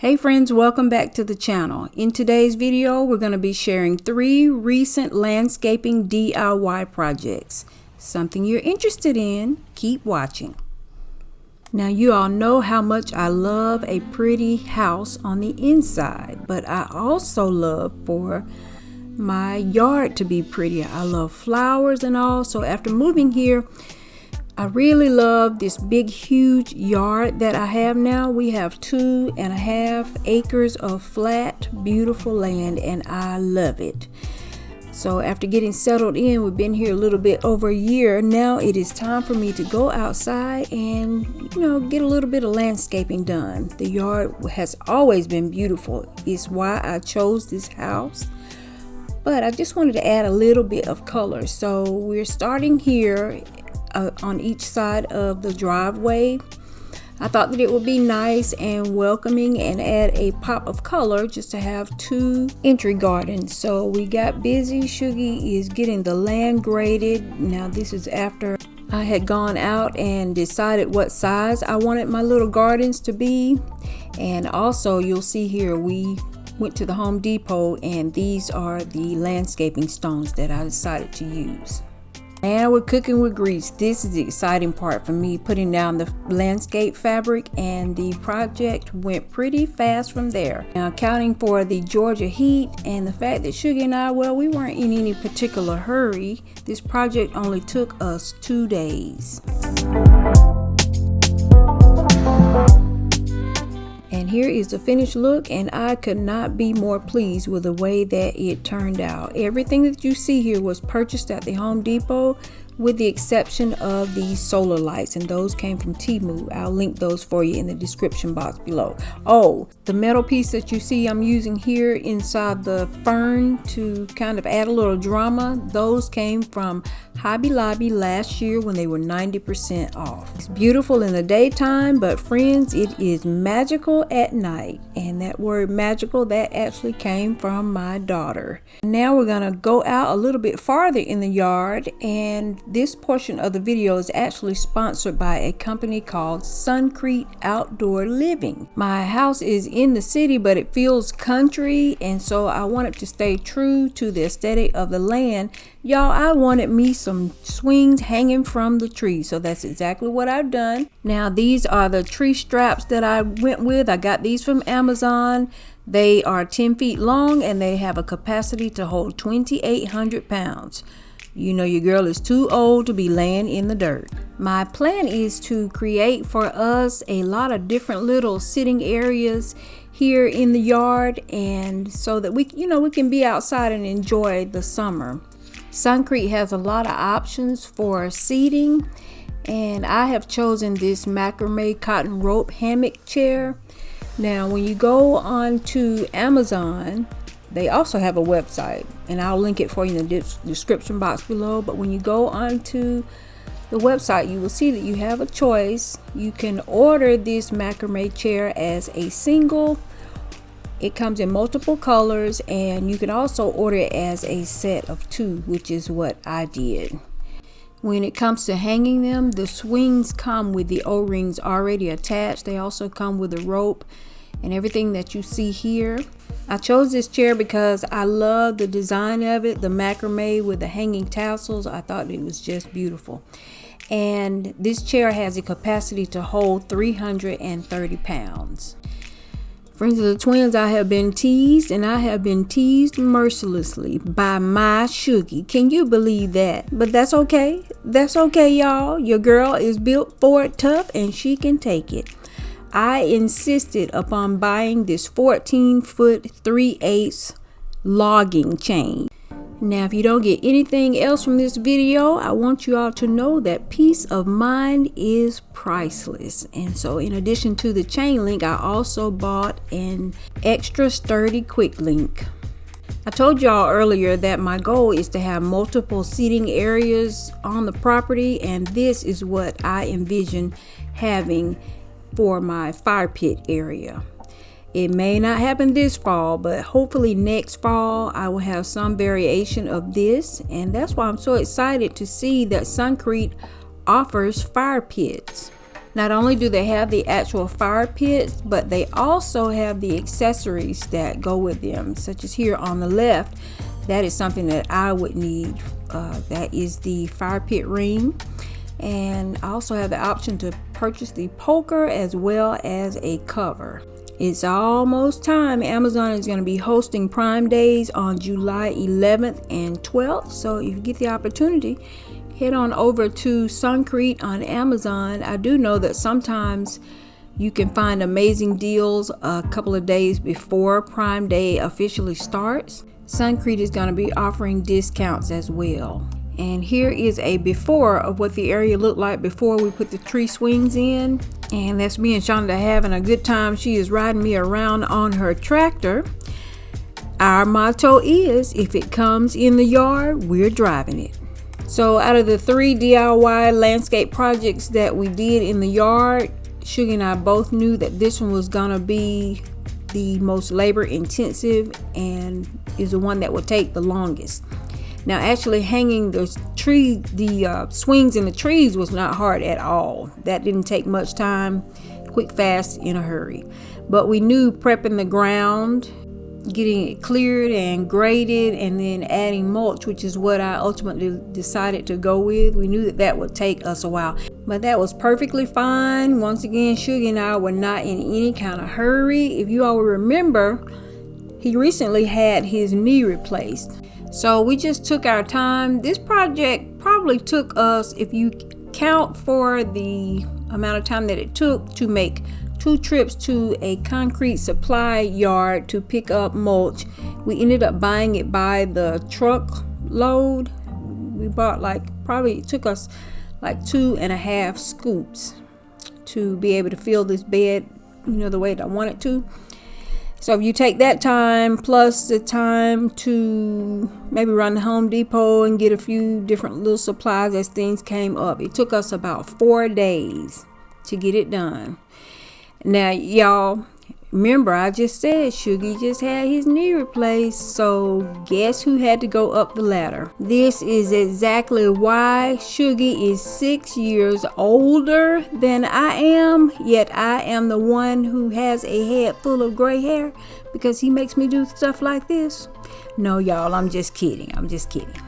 Hey friends, welcome back to the channel. In today's video, we're going to be sharing 3 recent landscaping DIY projects. Something you're interested in, keep watching. Now you all know how much I love a pretty house on the inside, but I also love for my yard to be pretty. I love flowers and all, so after moving here, I really love this big huge yard that I have now. We have 2.5 acres of flat beautiful land and I love it. So after getting settled in, we've been here a little bit over a year. Now it is time for me to go outside and get a little bit of landscaping done. The yard has always been beautiful. It's why I chose this house. But I just wanted to add a little bit of color. So we're starting here on each side of the driveway. I thought that it would be nice and welcoming and add a pop of color just to have 2 entry gardens. So we got busy. Shuggy is getting the land graded. Now this is after I had gone out and decided what size I wanted my little gardens to be. And also you'll see here we went to the Home Depot and these are the landscaping stones that I decided to use. And we're cooking with grease. This is the exciting part for me, putting down the landscape fabric, and the project went pretty fast from there. Now, accounting for the Georgia heat and the fact that Sugar and I, well, we weren't in any particular hurry. This project only took us 2 days. And here is the finished look, and I could not be more pleased with the way that it turned out. Everything that you see here was purchased at the Home Depot with the exception of the solar lights, and those came from Temu. I'll link those for you in the description box below. Oh, the metal piece that you see I'm using here inside the fern to kind of add a little drama, those came from Hobby Lobby last year when they were 90% off. It's beautiful in the daytime, but friends, it is magical at night. And that word magical, that actually came from my daughter. Now we're gonna go out a little bit farther in the yard, and this portion of the video is actually sponsored by a company called SUNCREAT Outdoor Living. My house is in the city, but it feels country, and so I wanted to stay true to the aesthetic of the land. Y'all, I wanted me some swings hanging from the tree, so that's exactly what I've done. Now these are the tree straps that I went with. I got these from Amazon. They are 10 feet long and they have a capacity to hold 2,800 pounds. You know your girl is too old to be laying in the dirt. My plan is to create for us a lot of different little sitting areas here in the yard, and so that we can be outside and enjoy the summer. SUNCREAT has a lot of options for seating, and I have chosen this macrame cotton rope hammock chair. Now when you go on to Amazon, they also have a website, and I'll link it for you in the description box below. But when you go onto the website, you will see that you have a choice. You can order this macrame chair as a single. It comes in multiple colors, and you can also order it as a set of 2, which is what I did. When it comes to hanging them, the swings come with the O-rings already attached. They also come with a rope and everything that you see here. I chose this chair because I love the design of it, the macrame with the hanging tassels. I thought it was just beautiful. And this chair has a capacity to hold 330 pounds. Friends of the twins, I have been teased, and I have been teased mercilessly by my Shuggy. Can you believe that? But that's okay. That's okay, y'all. Your girl is built for it tough, and she can take it. I insisted upon buying this 14-foot 3/8 logging chain. Now, if you don't get anything else from this video, I want you all to know that peace of mind is priceless. And so in addition to the chain link, I also bought an extra sturdy quick link. I told y'all earlier that my goal is to have multiple seating areas on the property, and this is what I envision having for my fire pit area. It may not happen this fall, but hopefully next fall I will have some variation of this, and that's why I'm so excited to see that SUNCREAT offers fire pits. Not only do they have the actual fire pits, but they also have the accessories that go with them, such as here on the left. That is something that I would need. That is the fire pit ring. And I also have the option to purchase the poker as well as a cover. It's almost time. Amazon is going to be hosting Prime Days on July 11th and 12th. So if you get the opportunity, head on over to SUNCREAT on Amazon. I do know that sometimes you can find amazing deals a couple of days before Prime Day officially starts. SUNCREAT is going to be offering discounts as well. And here is a before of what the area looked like before we put the tree swings in. And that's me and Shonda having a good time. She is riding me around on her tractor. Our motto is, if it comes in the yard, we're driving it. So out of the 3 DIY landscape projects that we did in the yard, Sugar and I both knew that this one was gonna be the most labor intensive and is the one that would take the longest. Now actually hanging the swings in the trees was not hard at all. That didn't take much time, quick, fast, in a hurry. But we knew prepping the ground, getting it cleared and graded, and then adding mulch, which is what I ultimately decided to go with. We knew that that would take us a while, but that was perfectly fine. Once again, Sugar and I were not in any kind of hurry. If you all remember, he recently had his knee replaced. So we just took our time. This project probably took us, if you count for the amount of time that it took to make 2 trips to a concrete supply yard to pick up mulch. We ended up buying it by the truck load. We bought it took us 2.5 scoops to be able to fill this bed, the way that I want it to. So if you take that time plus the time to maybe run to Home Depot and get a few different little supplies as things came up, it took us about 4 days to get it done. Now, y'all, remember I just said Sugar just had his knee replaced, so guess who had to go up the ladder? This is exactly why Sugar is 6 years older than I am, yet I am the one who has a head full of gray hair because he makes me do stuff like this. No, y'all, I'm just kidding.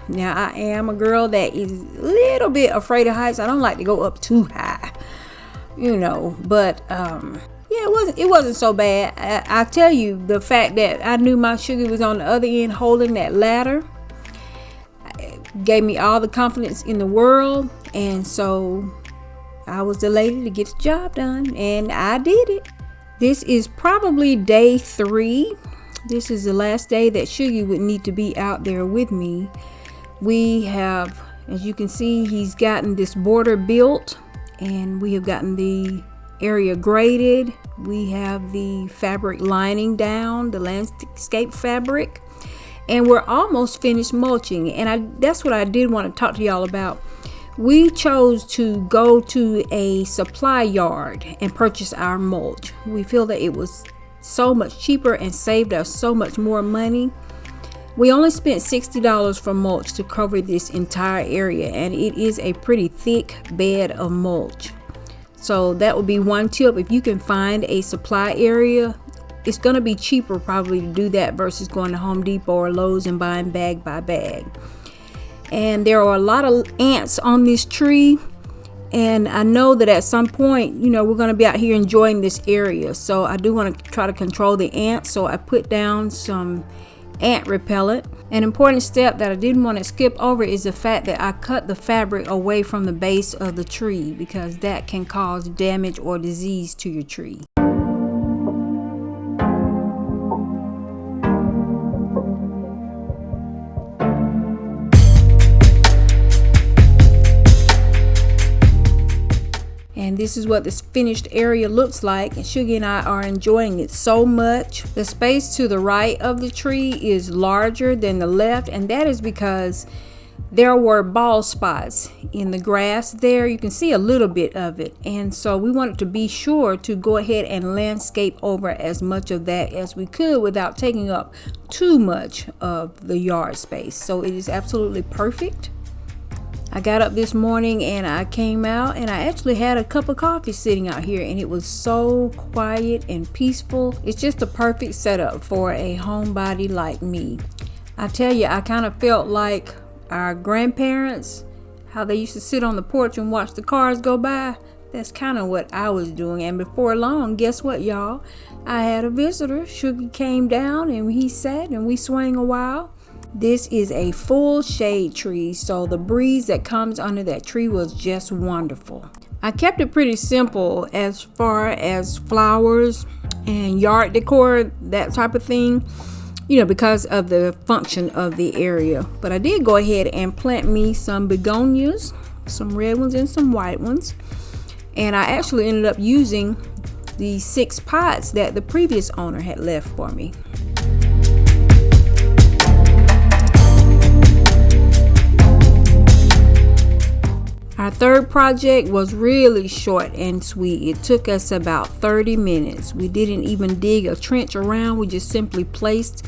Now, I am a girl that is a little bit afraid of heights. I don't like to go up too high. But yeah, it wasn't so bad. I tell you, the fact that I knew my Sugar was on the other end holding that ladder gave me all the confidence in the world, and so I was the lady to get the job done, and I did it. This is probably day 3. This is the last day that Sugar would need to be out there with me. We have, as you can see, he's gotten this border built, and we have gotten the area graded. We have the fabric lining down, the landscape fabric, and we're almost finished mulching. And that's what I did want to talk to y'all about. We chose to go to a supply yard and purchase our mulch. We feel that it was so much cheaper and saved us so much more money. We only spent $60 for mulch to cover this entire area, and it is a pretty thick bed of mulch. So that would be one tip. If you can find a supply area, it's going to be cheaper probably to do that versus going to Home Depot or Lowe's and buying bag by bag. And there are a lot of ants on this tree, and I know that at some point, we're going to be out here enjoying this area. So I do want to try to control the ants, so I put down some ant repellent. An important step that I didn't want to skip over is the fact that I cut the fabric away from the base of the tree, because that can cause damage or disease to your tree. And this is what this finished area looks like, and Sugar and I are enjoying it so much. The space to the right of the tree is larger than the left, and that is because there were bald spots in the grass there. You can see a little bit of it, and so we wanted to be sure to go ahead and landscape over as much of that as we could without taking up too much of the yard space. So it is absolutely perfect. I got up this morning and I came out and I actually had a cup of coffee sitting out here, and it was so quiet and peaceful. It's just a perfect setup for a homebody like me. I tell you, I kind of felt like our grandparents, how they used to sit on the porch and watch the cars go by. That's kind of what I was doing. And before long, guess what, y'all? I had a visitor. Sugar came down and he sat and we swang a while. This is a full shade tree, so the breeze that comes under that tree was just wonderful. I kept it pretty simple as far as flowers and yard decor, that type of thing, because of the function of the area. But I did go ahead and plant me some begonias, some red ones and some white ones. And I actually ended up using the 6 pots that the previous owner had left for me. Our third project was really short and sweet. It took us about 30 minutes. We didn't even dig a trench around. We just simply placed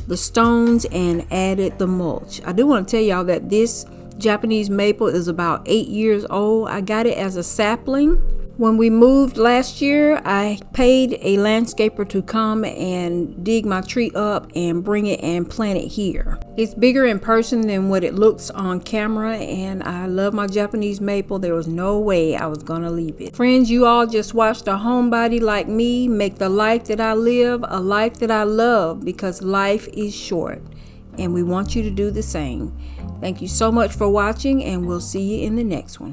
the stones and added the mulch. I do want to tell y'all that this Japanese maple is about 8 years old. I got it as a sapling. When we moved last year, I paid a landscaper to come and dig my tree up and bring it and plant it here. It's bigger in person than what it looks on camera, and I love my Japanese maple. There was no way I was gonna leave it. Friends, you all just watched a homebody like me make the life that I live a life that I love, because life is short and we want you to do the same. Thank you so much for watching, and we'll see you in the next one.